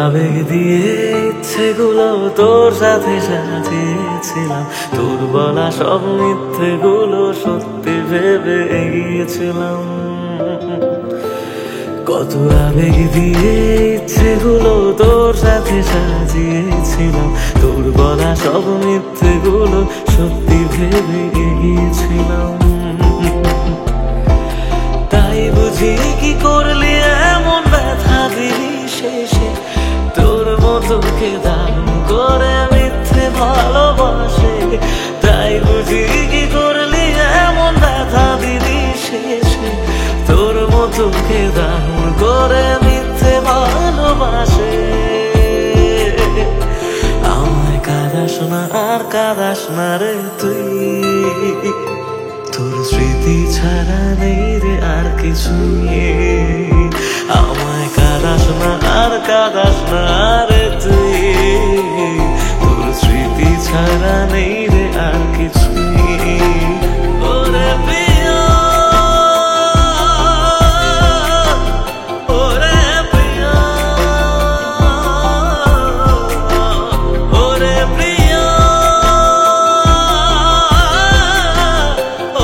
আবেগ দিয়ে ইচ্ছেগুলো তোর সাথে সাজিয়েছিলাম, তোর বলা সব মিথ্যেগুলো সত্যি ভেবে এগিয়েছিলাম। কত আবেগ দিয়ে ইচ্ছেগুলো তোর সাথে সাজিয়েছিলাম, তোর বলা সব মিথ্যেগুলো সত্যি ভেবে এগিয়েছিলাম। তাই বুঝি কি করলি এমন ব্যথা দিলি শেষে, তোর মতো কে দাম করে মিথ্যে ভালোবাসে। তাই বুঝি কি করলি এমন ব্যথা দিলি শেষে, তোর মতো কে দাম করে মিথ্যে ভালোবাসে। আমায় কাঁদাস না আর কাঁদাস না রে তুই, তোর স্মৃতি ছাড়া নেই রে আর কিছু। আমায় কাঁদাস না আর কাঁদাস না রে তুই, তোর স্মৃতি ছাড়া নেই রে আর কিছু। ওরে প্রিয়, ওরে প্রিয়, ওরে প্রিয়,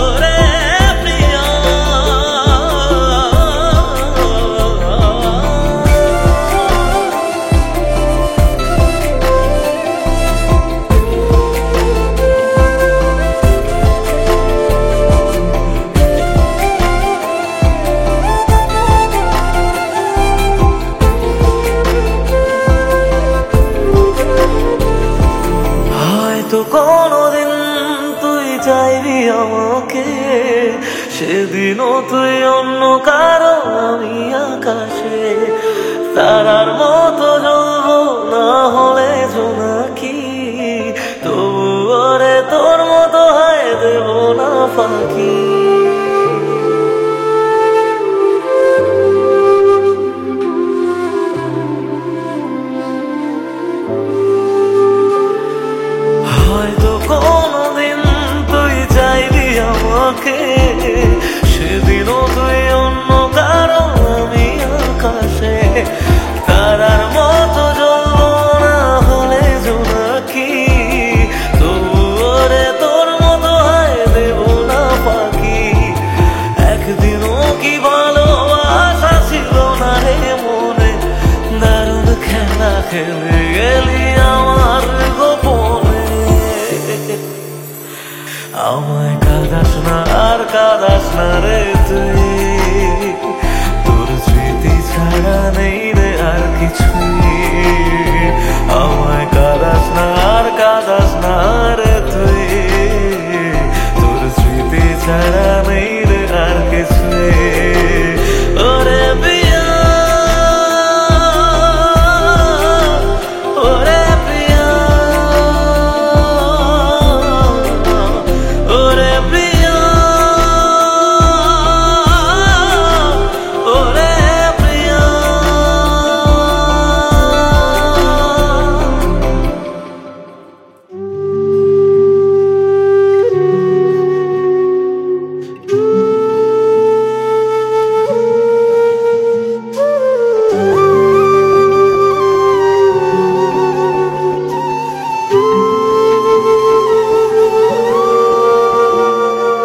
ওরে প্রিয়। হয়তো কোনদিন তুই চাইবি আমাকে, সেদিনও তুই অন্য কারো আমি আকাশে। তারার মতো জ্বলবো না হলে জোনাকি, তবু ওরে তোর মতো হয় দেব না ফাঁকি। হয়তো কোনদিন তুই চাইবি আমাকে, সেদিনও তুই অন্য কারো আমি আকাশে। তারার মতো জ্বলবো না হলে জোনাকি, তবু ওরে তোর মতো হয় দেব না ফাঁকি। একদিনও কি ভালোবাসা ছিল না রে মনে, দারুণ খেলা খেলে গেলি আমার গোপনে। আমায় কাঁদাস না আর কাঁদাস না রে তুই, তোর স্মৃতি ছাড়া নেই রে আর কিছু। আমায় কাঁদাস না আর কাঁদাস না রে তুই, তোর স্মৃতি ছাড়া নেই রে আর কিছু। ওরে প্রিয়, ওরে প্রিয়, ওরে প্রিয়, ওরে প্রিয়।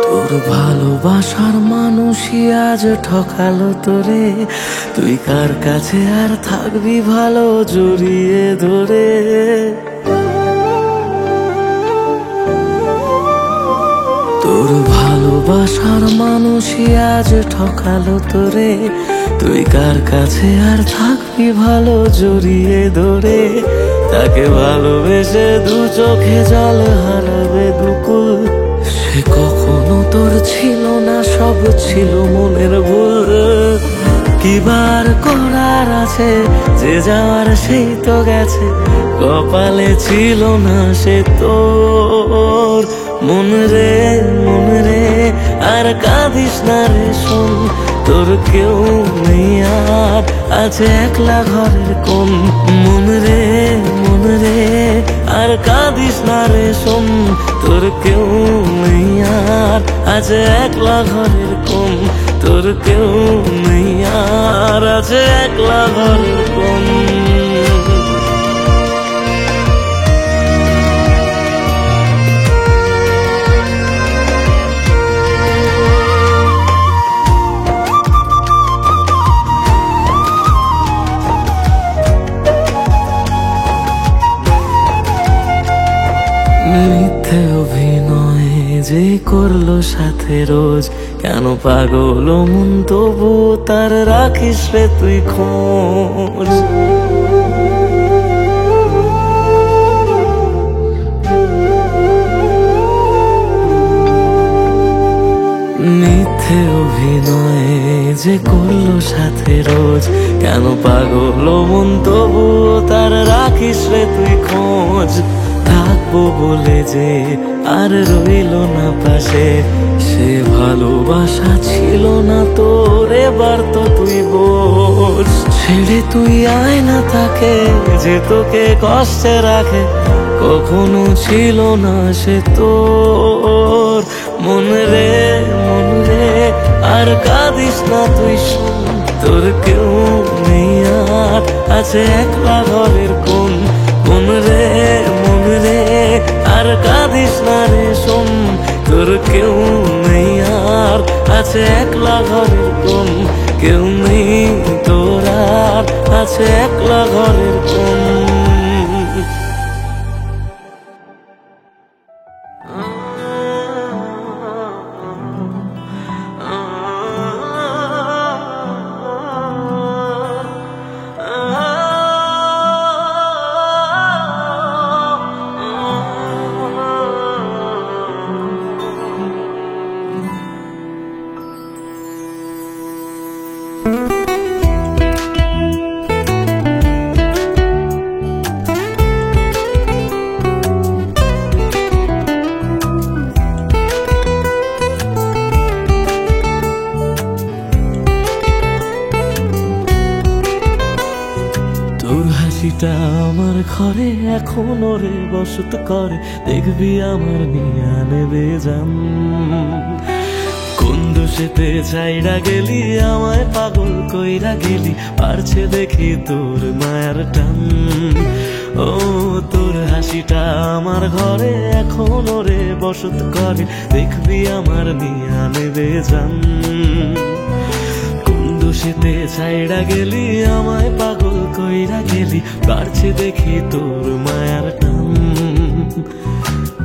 তোর ভালোবাসার মানুষই আজ ঠকালো তোরে, তুই কার কাছে আর থাকবি ভালো জড়িয়ে ধরে। তোর ভালোবাসার মানুষই আজ ঠকালো তোরে, তুই কার কাছে আর থাকবি ভালো জড়িয়ে ধরে। তাকে ভালোবেসে দু চোখে জল হারাবে দুকুল, সে কখনো তোর ছিল না, সব ছিল মনের ভুল। কিবার করার আছে, যে যাওয়ার সেই তো গেছে, কপালে ছিল না সে তোর। মন রে মন রে আর কাঁদিস না রে শোন, তোর কেউ নেই আর আছে একলা ঘরের কোণ। মন রে আর কাঁদিস না রে শোন, তোর কেউ নেই আর আছে একলা ঘরের কোণ। তোর কেউ নেই আর আছে একলা ঘরের কোণ। মিথ্যে অভিনয় যে করলো সাথে রোজ, কেন পাগল মন তবু তার রাখিস রে তুই খোঁজ। মিথ্যে অভিনয় যে করলো সাথে রোজ, কেন পাগল মন তবু তার রাখিস রে তুই খোঁজ। থাকবো বলে যে আর রইল না পাশে, সে ভালোবাসা ছিল না তোর, এবার তো তুই বোঝ। ছেড়ে তুই আয় না তাকে যে তোকে কষ্টে রাখে, কখনো ছিল না সে তোর। মন রে আর কাঁদিস না তুই শোন, তোর কেউ নেই আর আছে একলা ঘরের কোণ। মন রে আর কাঁদিস না রে শোন, তোর কেউ নেই আর আছে একলা ঘরের কোণ। কেউ নেই তোর আর আছে একলা ঘরের কোণ। তোর হাসিটা আমার ঘরে এখনো রে বসত করে, দেখবি আমার নিয়া নেবে জান। কোন দোষেতে চাইরা গেলি আমায় পাগল কইরা গেলি, পারছে দেখি তোর মায়ার টান। ও তোর হাসিটা আমার ঘরে এখনো রে বসত করে, দেখবি আমার নিয়া নেবে জান। দোষেতে ছাইড়া গেলি আমায় পাগল কইরা গেলি, পারছে দেখি তোর মায়ার টান।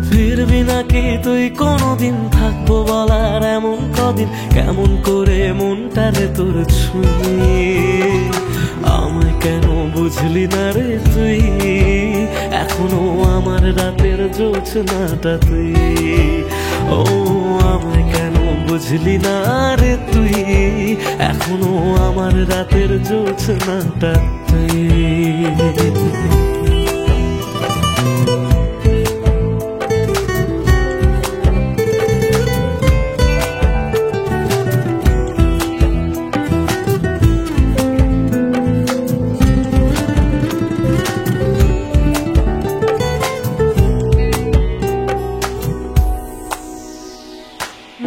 ফিরবি নাকি তুই কোনদিন, থাকবো বলার এমন কদিন, কেমন করে মনটারে তোর ছুঁয়ে। আমায় কেন বুঝলি না রে তুই, এখনো আমার রাতের জোছনাটা তুই। ও আমায় কেন বুঝলি না রে তুই, এখনো আমার রাতের জোছনাটা তুই।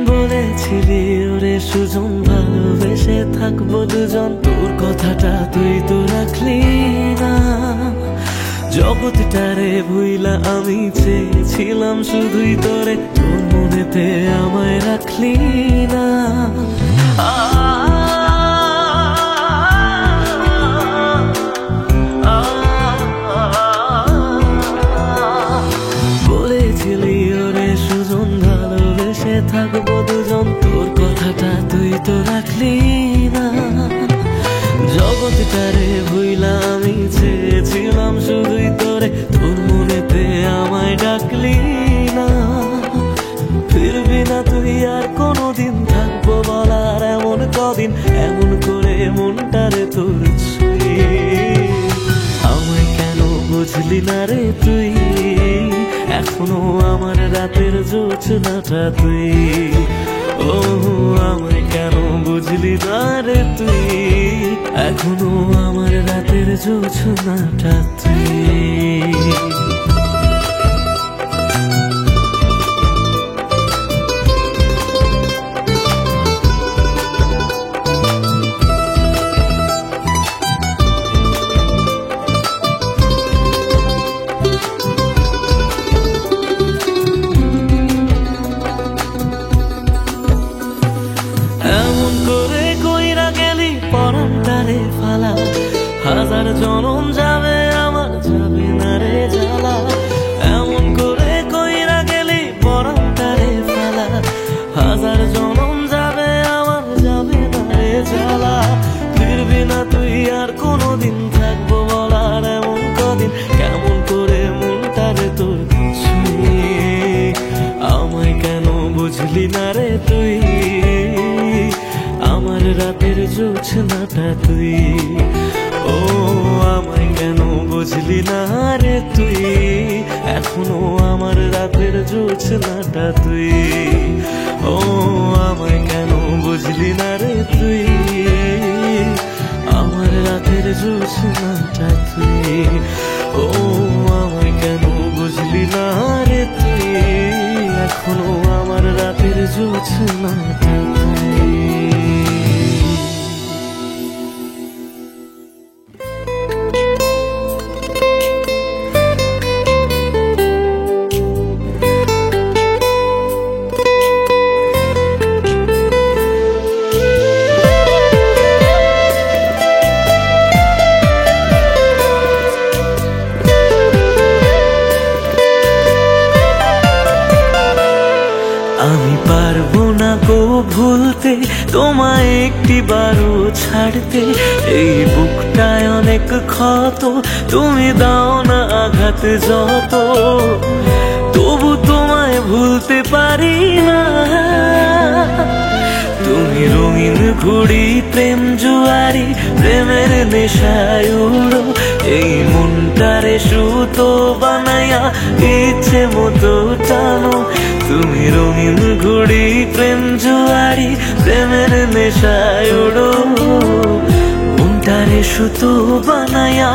বলেছিলি ওরে সুজন ভালোবেসে থাকবো দুজন, তোর কথাটা তুই তো রাখলি না। জগৎটারে ভুইলা আমি চেয়েছিলাম শুধুই তোরে, তোর মনেতে আমায় রাখলি না। বলেছিলি ওরে সুজন ভালোবেসে থাকবো দুজন, তোর কথাটা তুই তো রাখলি না। জগৎটারে ভুইলা আমি চেয়েছিলাম শুধুই তোরে, তোর মনেতে আমায় ডাকলি না। ফিরবি না তুই আর কোনদিন, থাকবো বলার এমন কদিন, এমন করে মনটারে তোর ছুঁয়ে। আমায় কেন বুঝলি না রে তুই, এখনো আমার রাতের জোছনাটা তুই। ও আমায় কেন বুঝলি না রে তুই, এখনো আমার রাতের জোছনাটা তুই। পরান্তারে ফালা, হাজার জনম যাবে আমার যাবে না রে বুঝলি না রে তুই, আমার রাতের জোছনাটা তুই। ও আমায় কেন বুঝলি না রে তুই, এখনো আমার রাতের জোছনাটা তুই। ও আমায় কেন বুঝলি না রে তুই, আমার রাতের জোছনাটা তুই। ও আমায় কেন বুঝলি না রে তুই, এখনো আমার রাতের জোছনাটা তুই। আমি পারবো না গো ভুলতে, তোমায় একটিবারও ছাড়তে। এই বুকটায় অনেক ক্ষত, তুমি দাও না আঘাত যত, তবু তোমায় ভুলতে পারি না। তুমি রঙিন ঘুড়ি, প্রেম জুয়ারি, প্রেমের নেশায় উড়ো। এই মনটারে সুতো বানায়া ইচ্ছে মতো টানো। তুমি রঙিন ঘুড়ি, প্রেম জুয়ারি, প্রেমের নেশায় উড়ো। মনটারে সুতো বানায়া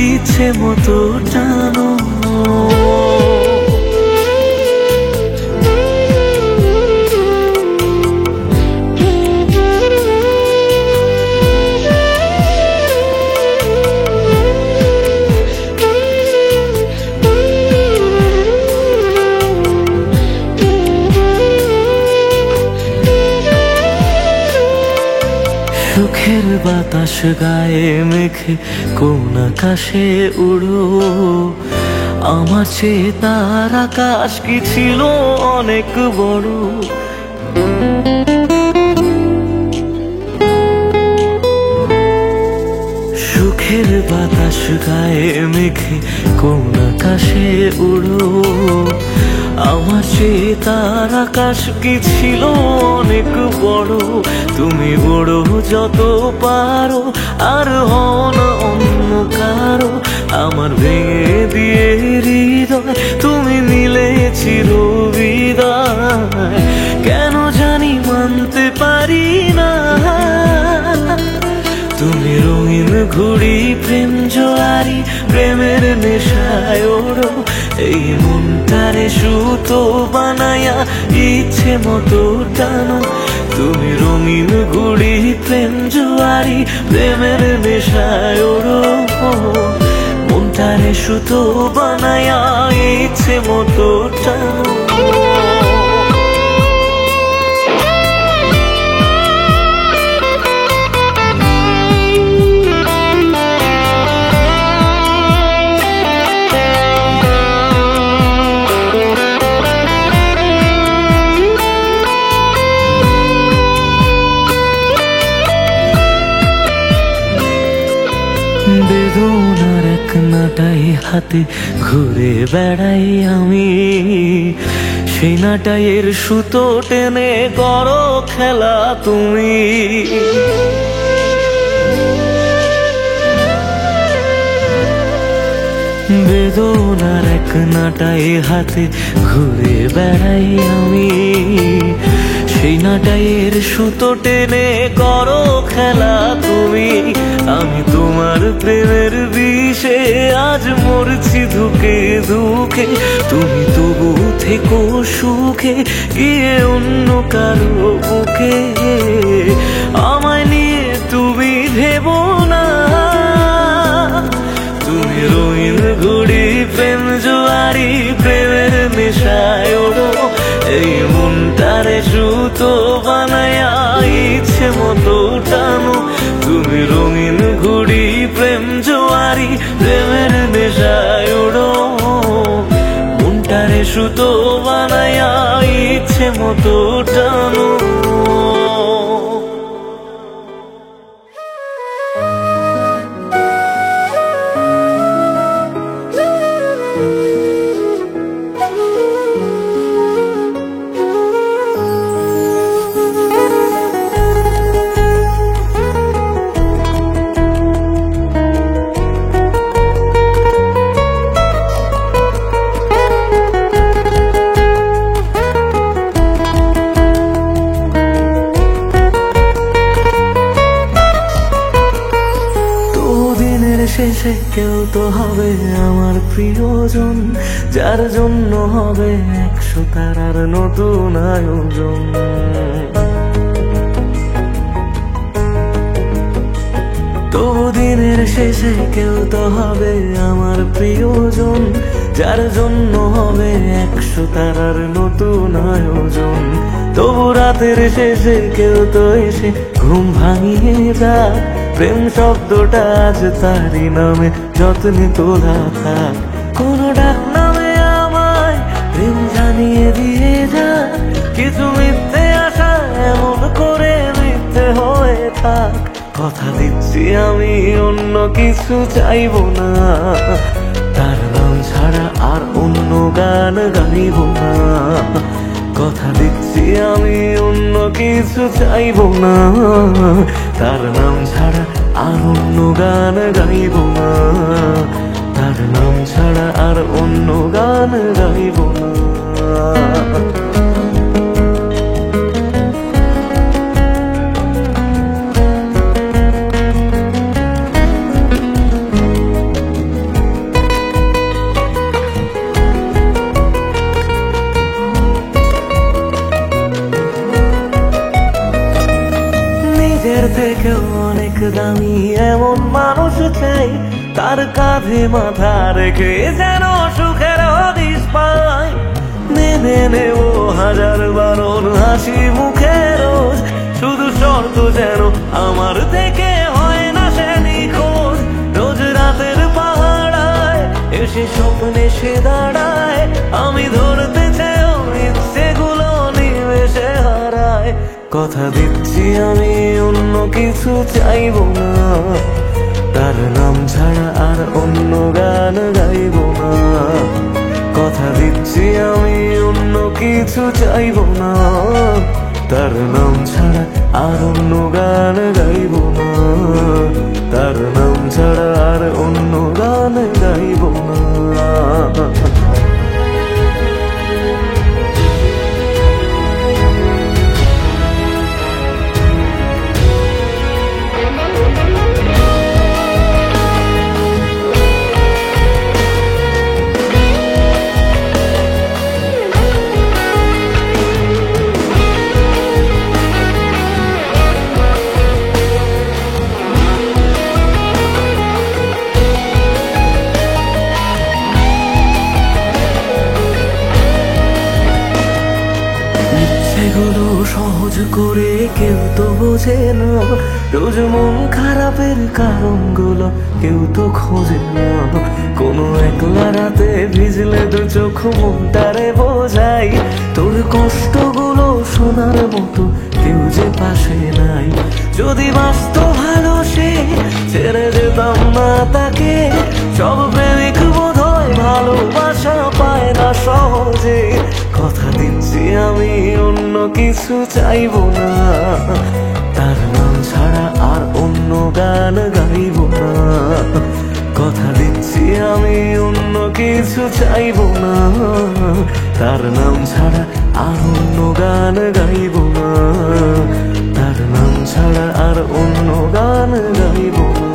ইচ্ছে মতো টানো। সুখের বাতাস গায়ে মেখে কোন আকাশে উড়ো। আমার চেয়ে তার আকাশ কি ছিল অনেক বড়। সুখের বাতাস গায়ে মেখে কোন আকাশে উড়ো। আমার চেয়ে তার আকাশ কি ছিল অনেক বড়। তুমি বড় যত পারো, আর হও না অন্য কারো। আমার ভেঙে দিয়ে হৃদয় তুমি নিলে চিরবিদায়, কেন জানি মানতে পারি না। তুমি রঙিন ঘুড়ি, প্রেম জোয়ারি, প্রেমের নেশায় ওড়ো। এই মনটারে সুতো বানায়া ইচ্ছে মতো টানো। তুমি রঙিন ঘুড়ি, প্রেম জোয়ারি, প্রেমের নেশায় ওড়ো। মনটারে সুতো বানায়া ইচ্ছে মতো টানো। বেদনার এক নাটাই হাতে ঘুরে বেড়াই আমি। সেই নাটাইয়ের সুতো টেনে করো খেলা তুমি। বেদনার এক নাটাই হাতে ঘুরে বেড়াই আমি। সেই নাটাইয়ের সুতো টেনে করো খেলা তুমি। আমি তোমার প্রেমের বিষে আজ মরছি ধুকে ধুকে। তুমি তবু থেকো সুখে গিয়ে অন্য কারো বুকে। আমায় নিয়ে তুমি ভেবো না। তুমি রঙিন ঘুড়ি, প্রেম জোয়ারি, প্রেমের নেশায় ওড়ো। এই মনটারে সুতো বানায়া ইচ্ছে মতো টানো। তুমি রঙিন ঘুড়ি, প্রেম জোয়ারি, প্রেমের নেশায় ওড়ো। মনটারে সুতো বানায়া ইচ্ছে মতো টানো। শেষে কেউ তো হবে আমার প্রিয়জন, যার জন্য হবে 100 তারার নতুন আয়োজন। তবু দিনের শেষে কেউ তো হবে আমার প্রিয়জন, যার জন্য হবে 100 তারার নতুন আয়োজন। তবু রাতের শেষে কেউ তো এসে ঘুম ভাঙিয়ে যাক, প্রেম শব্দটা আজ তারই নামে যত্নে তোলা থাক। কোনো ডাক নামে আমায় প্রেম জানিয়ে দিয়ে যাক, কিছু মিথ্যে আশা এমন করে মিথ্যে হয়ে থাক। কথা দিচ্ছি আমি অন্য কিছু চাইবো না, তার নাম ছাড়া আর অন্য গান গাইব না। কথা দিচ্ছি আমি অন্য কিছু চাইবো না, তার নাম ছাড়া আর অন্য গান গাইব না। তার নাম ছাড়া আর অন্য গান গাইব না। নিজের থেকেও অনেক দামি এমন মানুষ চাই, তার কাঁধে মাথা রেখে যেন সুখের হদিশ পাই। মেনে নেব হাজার বারণ হাসি মুখে রোজ, শুধু শর্ত যেন আমার থেকে হয় না সে নিখোঁজ। রোজ রাতের পাহাড়ায় এসে স্বপ্নে সে দাঁড়ায়, আমি ধরতে চেয়েও ইচ্ছেগুলো নিমেষে হারায়। কথা দিচ্ছি আমি অন্য কিছু চাইবো না, তার নাম ছাড়া আর অন্য গান গাইব না। কথা দিচ্ছি আমি অন্য কিছু চাইবো না, তার নাম ছাড়া আর অন্য গান গাইব না। তার নাম ছাড়া আর অন্য গান গাইব না। এগুলো সহজ করে কেউ তো বোঝে না, রোজ মন খারাপের কারণগুলো কেউ তো খোঁজে না। কোনো একলা রাতে ভিজলে দু চোখ মনটারে বোঝাই, তোর কষ্টগুলো শোনার মতো কেউ যে পাশে নাই। যদি বাঁচত ভালো সে ছেড়ে যেতাম না তাকে, সব প্রেমিক বোধ হয় ভালোবাসা পায় না সহজে। কথা দিচ্ছি আমি অন্য কিছু চাইবো না, তার নাম ছাড়া আর অন্য গান গাইব না। কথা দিচ্ছি আমি অন্য কিছু চাইবো না, তার নাম ছাড়া আর অন্য গান গাইব না। তার নাম ছাড়া আর অন্য গান গাইব না।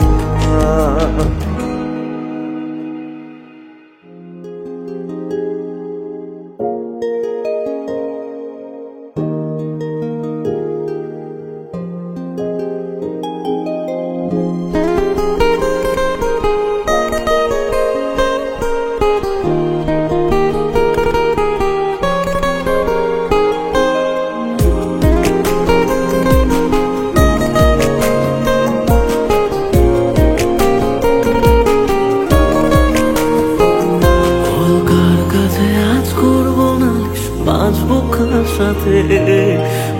বাঁচবো কার সাথে,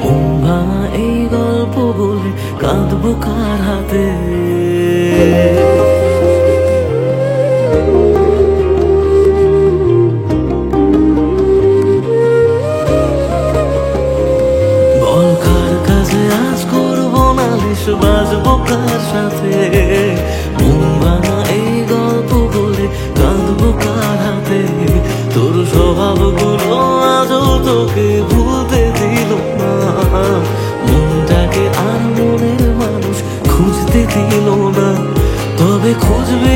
মন ভাঙা এই গল্প বলে কাঁদবো কার হাতে। বল কার কাছে আজ করবো নালিশ, বাঁচবো কার সাথে, মন ভাঙা এই গল্প বলে কাঁদবো কার হাতে। তোর স্বভাবগুলো আজও তোকে ভুলতে দিল না, মনটাকে আর মনের মানুষ খুঁজতে দিল না। তবে খুঁজবে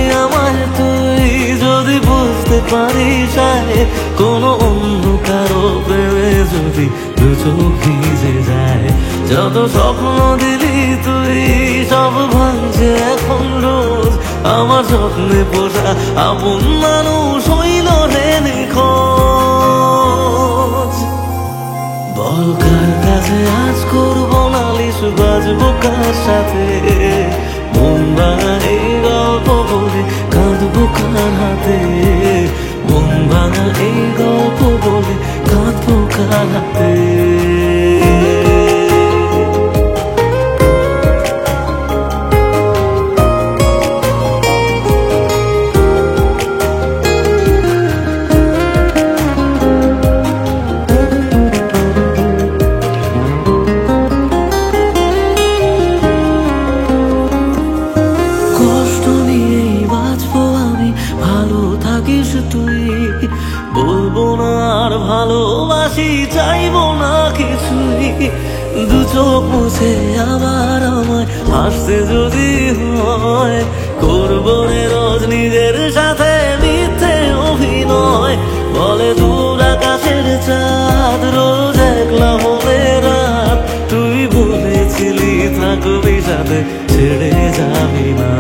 দেখি দু চোখ ভিজে যায়। যত স্বপ্ন দিলি তুই সব ভাঙছে এখন রোজ, আমার স্বপ্নে পোষা আপন মানুষ হইল রে নিখোঁজ। বল কার কাছে আজ করবো নালিশ, বাজবো কার সাথে, মন ভাঙা এই গল্প বলে কাঁদবো কার হাতে, মন ভাঙা এই গল্প বলে কাঁদবো কার হাতে। তুই বলবো না আর ভালোবাসি, চাইবো না কিছুই, দু চোখ মুছে আবার আমায় হাসতে যদি হয়, করবো রে রোজ নিজের সাথে মিথ্যে অভিনয়। বলে দূর আকাশের চাঁদ রোজ একলা বলে রাত, তুই বলেছিলি থাকবি সাথে ছেড়ে যাবি না।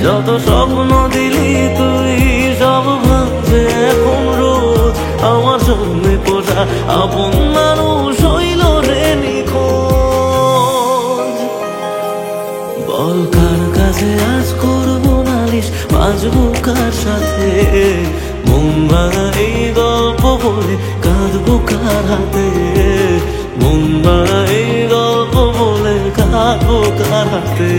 যত স্বপ্ন দিলি তুই সব ভাঙছে এখন রোজ, আমার স্বপ্নে পোষা আপন মানুষ হইল রে নিখোঁজ। বল কার কাছে আজ করবো নালিশ, বাজবো কার সাথে, মন ভাঙা এই গল্প বলে কাঁদবো কার হাতে, মন ভাঙা এই গল্প বলে কাঁদবো কার হাতে।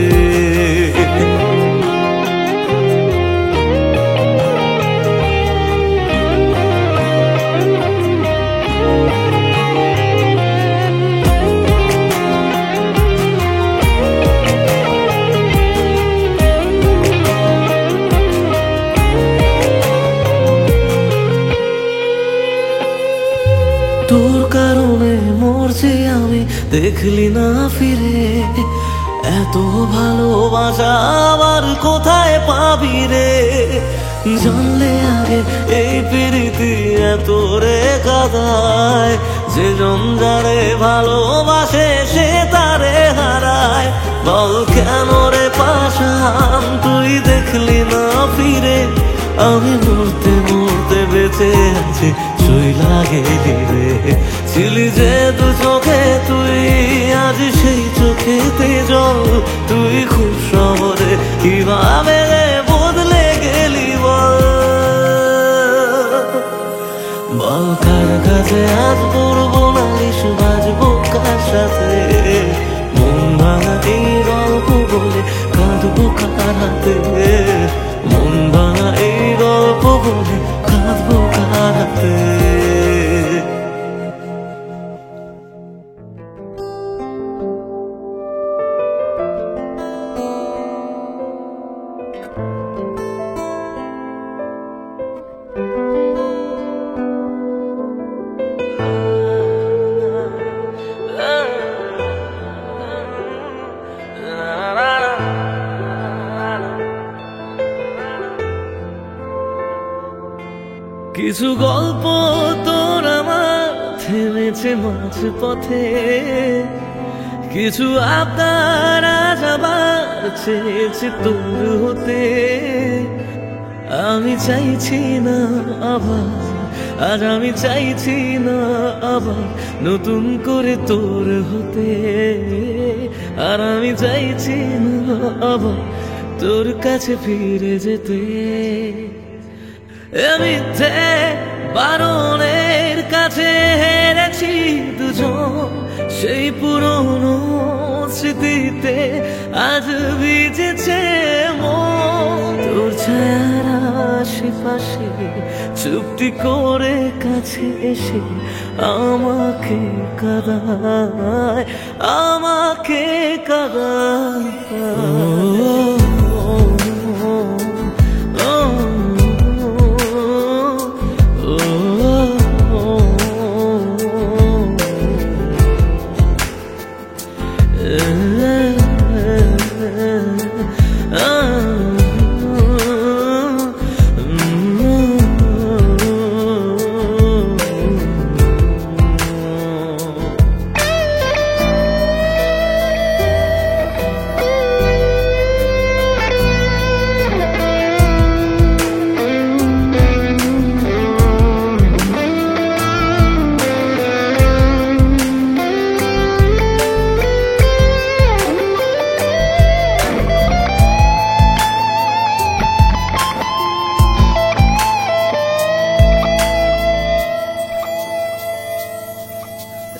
তোর কারণে মরছি আমি, দেখলি না ফিরে, এত ভালোবাসা আবার কোথায় পাবি রে। জানলে আগে এই প্রীতি এত রে কাদায়, যে জন যারে ভালোবাসে সে তারে হারায়। বল কেন রে পাশান তুই দেখলি না ফিরে, আমি মরতে মরতে বেঁচে আছি তুই লাগেলি রে। ছিলি যে দু চোখে তুই আজ সেই চোখেতে জল, তুই খুব শহরে কিভাবে রে বদলে গেলি বল। বল কার কাছে আজ করবো নালিশ, বাজবো কার সাথে, মন ভাঙা এই গল্প বলে কাঁদবো কার হাতে, মন ভাঙা এই গল্প বলে কাঁদবো কার হাতে। কিছু গল্প তোর আমার থেমেছে মাঝ পথে, কিছু আবদার আজ আবার চেয়েছে তোর হতে। আমি চাইছি না আবার, আজ আমি চাইছি না আবার নতুন করে তোর হতে, আর আমি চাইছি না আবার তোর কাছে ফিরে যেতে। মিথ্যে বারণের কাছে হেরেছি দুজন, সেই পুরনো স্মৃতিতে আজ ভিজেছে মন। তোর ছায়ার আশেপাশে চুপটি করে কাছে এসে আমাকে কাঁদায়, আমাকে কাঁদায়।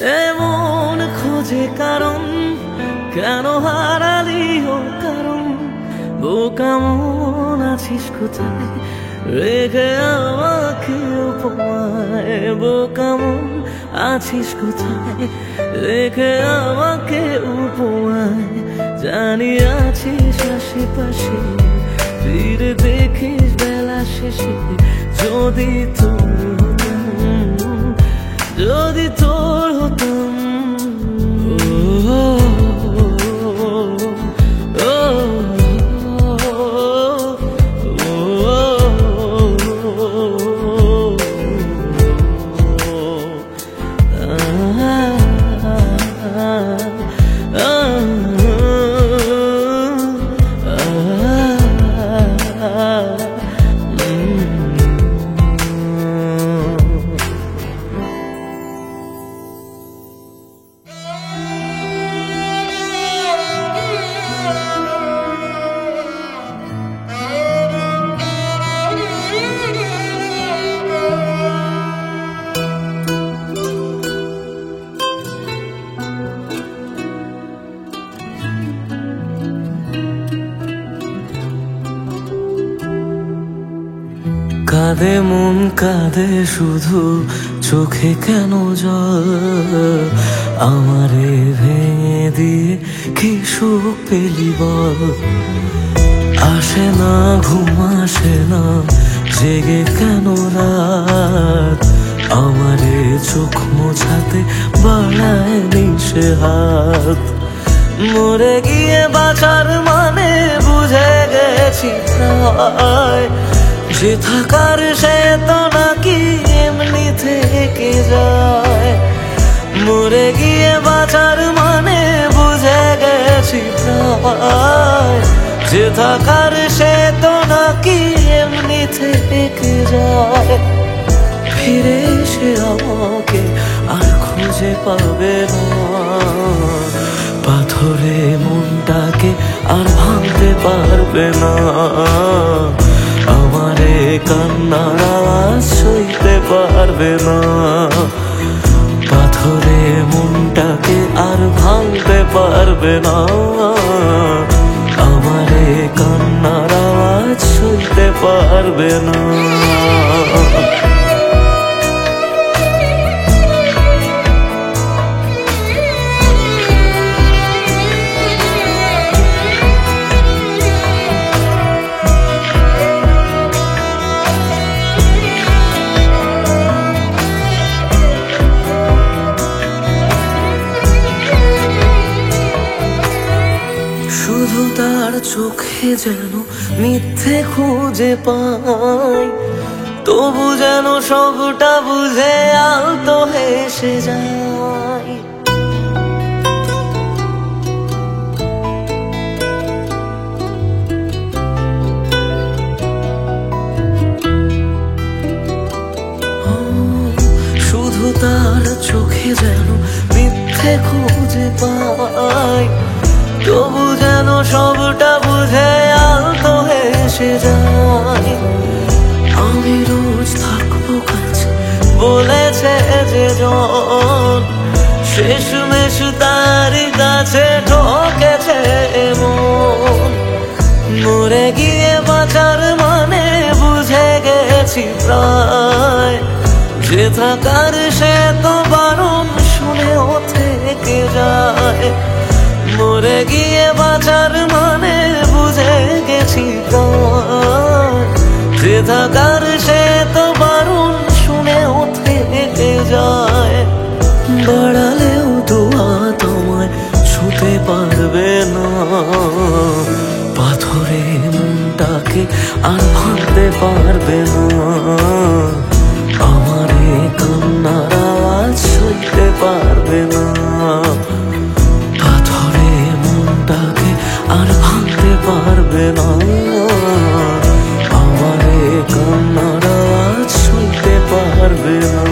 এমন খোঁজে কারণ কেন হারালি ওর কারণ বোকা মন আছিস কোথায় রেখে আমাকে উপমায় বোকা মন আছিস কোথায় রেখে আমাকে উপমায় জানি আছিস আশেপাশে ফিরে দেখিস বেলা শেষে যদি তোর হতাম যদি তোর হতাম কাঁদে মন কাঁদে শুধু চোখে কেন জল আমারে ভেঙে দিয়ে কি সুখ পেলি বল আসে না ঘুম আসে না জেগে কেন রাত আমারে চোখ মোছাতে বাড়ায় নিশে হাত মরে গিয়ে বাঁচার মানে বুঝে গেছি প্রায় যে থাকার সে তো নাকি এমনি থেকে যায় মরে গিয়ে বাঁচার মানে বুঝে গেছি প্রায় যে থাকার সে তো নাকি এমনি থেকে যায় ফিরে এসে আমাকে আর খুঁজে পাবে না পাথরে মনটাকে আর ভাঙতে পারবে না আমারে কান্নার আওয়াজ সইতে পারবে না পাথরে মনটাকে আর ভাঙতে পারবে না আমারে কান্নার আওয়াজ সইতে পারবে না শুধু তার চোখে যেন মিথ্যে খুঁজে পাই তবু যেন সবটা বুঝে আলতো হেসে যায় শুধু তার চোখে যেন মিথ্যে খুঁজে পাই তবু যেন সবটা বুঝে আলতো হেসে যায় আমি রোজ থাকবো কাছে বলেছে যে জন শেষমেশ তারই কাছে ঠকেছে মন মরে গিয়ে বাঁচার মানে বুঝে গেছি প্রায় যে থাকার সে তো বারণ শুনেও থেকে যায় মরে গিয়ে বাঁচার মানে বুঝে গেছি যে থাকার সে তো বারণ শুনেও থেকে যায় বাড়ালেও দোয়া তোমায় ছুতে পারবে না পাথরে মনটাকে আর ভাঙতে পারবে না আমারে কান্নার আওয়াজ সইতে পারবে না পাথরে মনটাকে আর ভাঙতে পারবে না আমারে কান্নার আওয়াজ সইতে পারবে না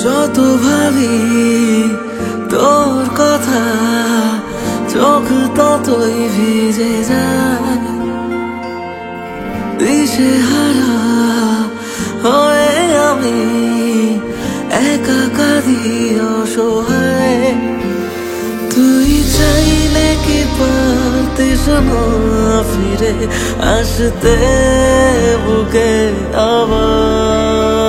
যত ভাবি তোর কথা চোখ ততই ভিজে যায়, দিশেহারা হয়ে আমি একা কাঁদি অসহায়। তুই চাইলে কি পারতিস না ফিরে আসতে বুকে আবার,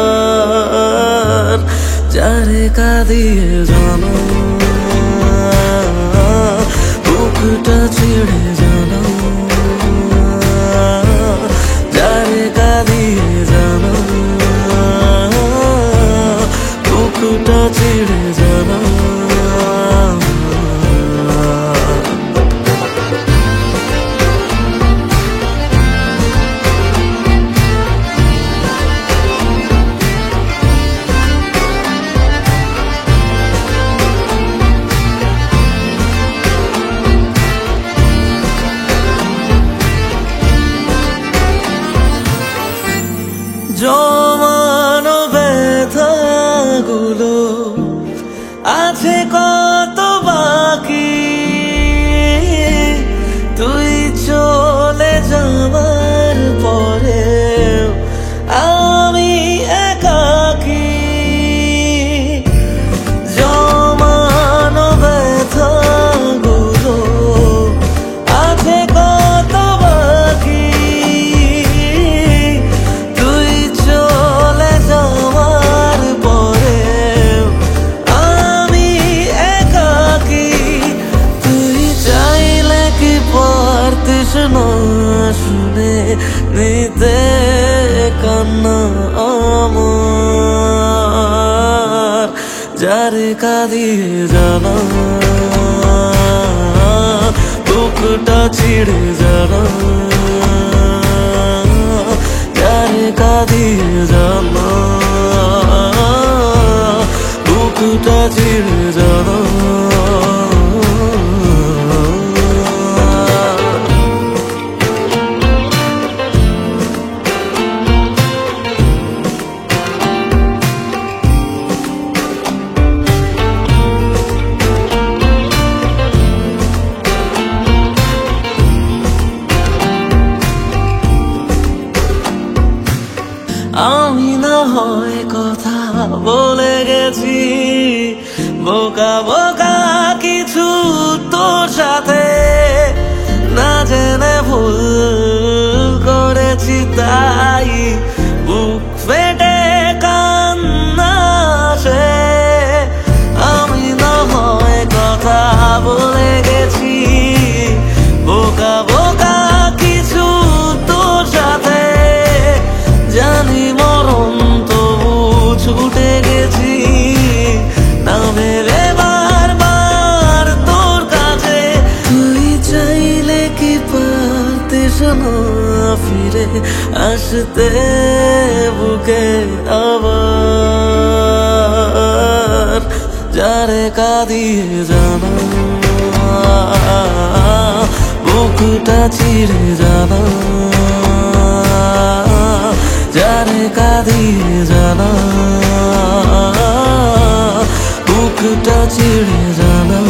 যারে কাঁদিয়ে জানা বুকটা ছিঁড়ে জানা, যারে কাঁদিয়ে জানা বুকটা ছিঁড়ে জানা। জমানো ব্যথাগুলো আছে কত বাকি, তুই চলে যাবার পরে আমি একাকী। জমানো ব্যথাগুলো আছে কত বাকি, শুনে নিতে কান্না আমার, যারে কাঁদিয়ে জানা বুকটা ছিঁড়ে জানা, যারে কাঁদিয়ে জানা বুকটা ছিঁড়ে জানা। আমি না হয় কথা বলে গেছি বোকা বোকা কিছু তোর সাথে, না জেনে ভুল করেছি তাই বুক ফেটে কান্না আসে। আমি না হয় কথা বলে গেছি বোকা বোকা কিছু তোর সাথে, জানি মরণ তবু ছুটে গেছি না ভেবে বারবার তোর কাছে। তুই চাইলে কি পারতিস না ফিরে আসতে বুকে আবার, যারে কাঁদিয়ে জানা বুকটা ছিঁড়ে জানা, যারে কাঁদিয়ে জানা বুকটা ছিঁড়ে জানা।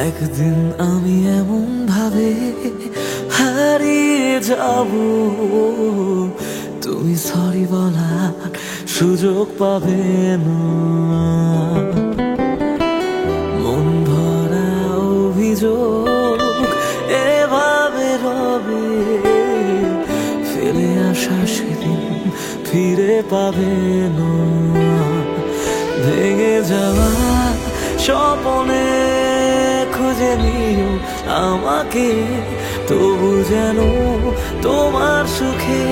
একদিন আমি এমন ভাবে হারিয়ে যাব, তুমি সরি বলার সুযোগ পাবে না। মন ভরা অভিযোগ ফিরে পাবে না। ভেঙে যাওয়া স্বপ্নে খুঁজে নিও আমাকে, তবু যেন তোমার সুখে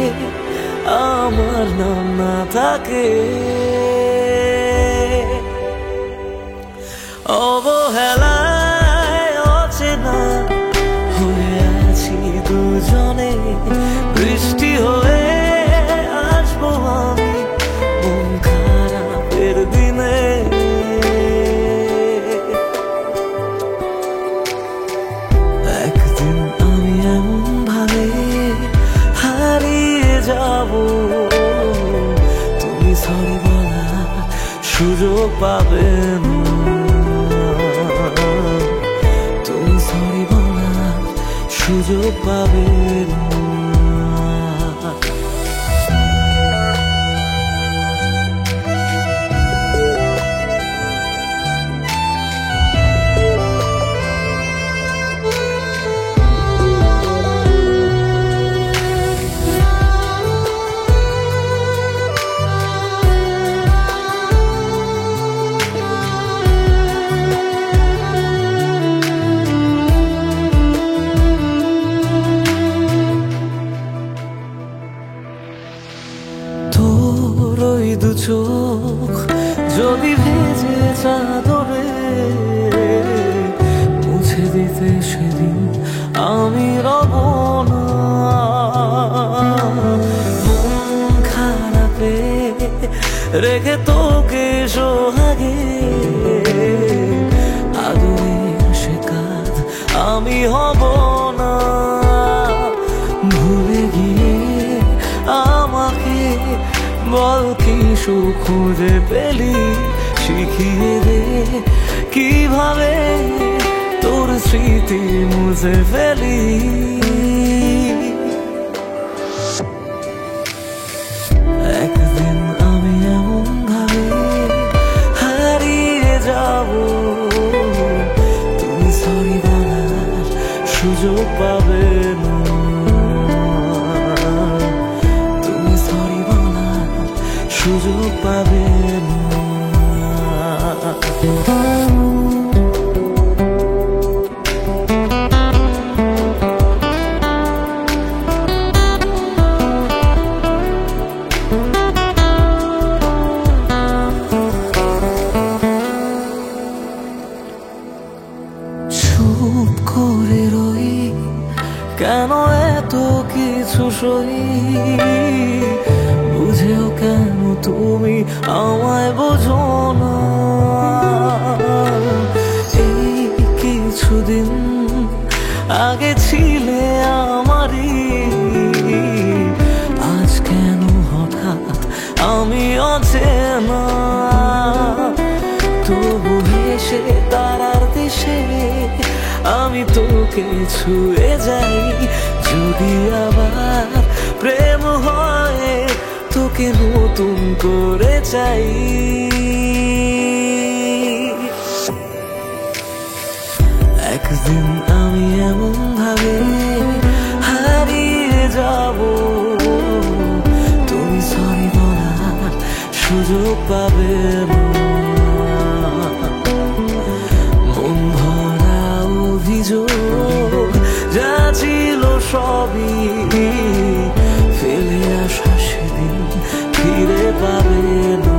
আমার নাম না থাকে। অবহেলায় অচেনা হয়ে আছি দুজনে, বৃষ্টি হয়ে আসবো আমি মন খারাপের দিনে। একদিন আমি এমন ভাবে হারিয়ে যাব, তুমি সরি বলার সুযোগ পাবে না। তুমি সরি বলার সুযোগ পাবে না। তোর ওই দু চোখ যদি ভেজে চাদরে মুছে দিতে সেদিন আমি রব না। মন খারাপে রেখে তোকে সোহাগে আদরের সে কাজ আমি হব না। ভুলে গিয়ে আমাকে বল কি সুখ খুঁজে পেলি, শিখিয়ে দে কিভাবে তোর স্মৃতি মুছে ফেলি। একদিন আমি এমন ভাবে হারিয়ে যাব, তুমি সরি বলার সুযোগ পাবে না। সুযোগ পাবে না। চুপ করে রই কেন এত কিছু সই, বুঝেও কেন তুমি আমায় বোঝো না। এই কিছুদিন আগে ছিলে আমারই, আজ কেন হঠাৎ আমি অচেনা। তবু হেসে তারার দেশে আমি তোকে ছুঁয়ে যাই, যদি আবার প্রেম হয় তোকে নতুন করে চাই। একদিন আমি এমন ভাবে হারিয়ে যাব, তুমি সরি বলার সুযোগ পাবে না। মন ভরা অভিযোগ যা ছিল সবই ফেলে আসা সেদিন ফিরে পাবে না।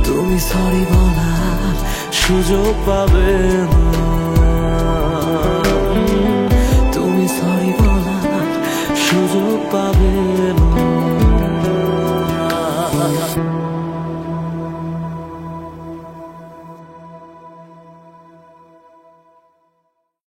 তুমি সরি বলার সুযোগ পাবে না। তুমি সরি বলার সুযোগ পাবে না।